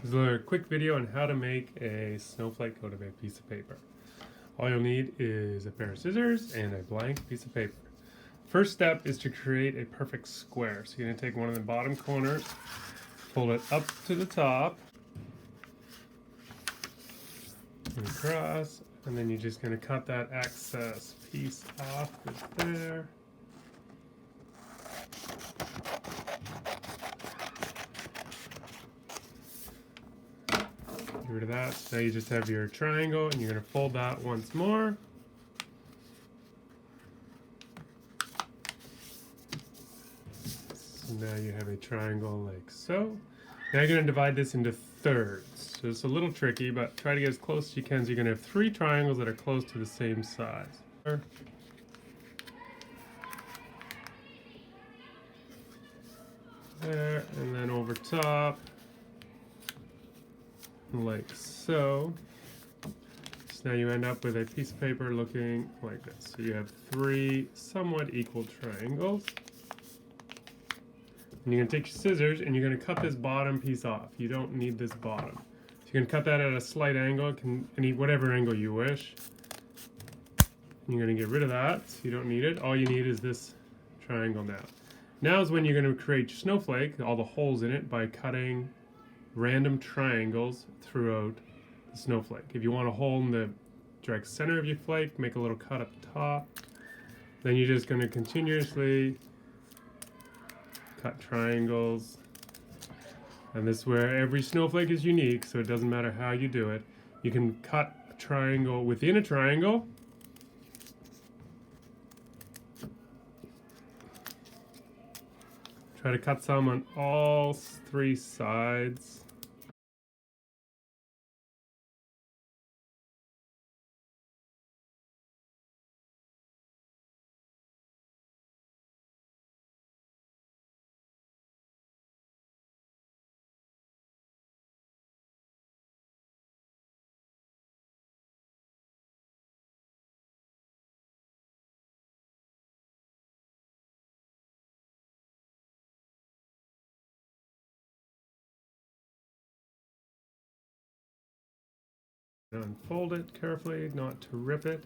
This is a quick video on how to make a snowflake out of a piece of paper. All you'll need is a pair of scissors and a blank piece of paper. First step is to create a perfect square. So you're going to take one of the bottom corners, fold it up to the top, and across, and then you're just going to cut that excess piece off that's there. Get rid of that. So now you just have your triangle, and you're going to fold that once more. So now you have a triangle like so. Now you're going to divide this into thirds. So it's a little tricky, but try to get as close as you can. So you're going to have three triangles that are close to the same size. There, and then over top, like so. So now you end up with a piece of paper looking like this. So you have three somewhat equal triangles. And you're going to take your scissors and you're going to cut this bottom piece off. You don't need this bottom. So you're going to cut that at a slight angle, whatever angle you wish. And you're going to get rid of that, so you don't need it. All you need is this triangle now. Now is when you're going to create your snowflake, all the holes in it, by cutting random triangles throughout the snowflake. If you want a hole in the direct center of your flake, make a little cut up top. Then you're just going to continuously cut triangles. And this is where every snowflake is unique, so it doesn't matter how you do it. You can cut a triangle within a triangle. Try to cut some on all three sides. Unfold it carefully, not to rip it.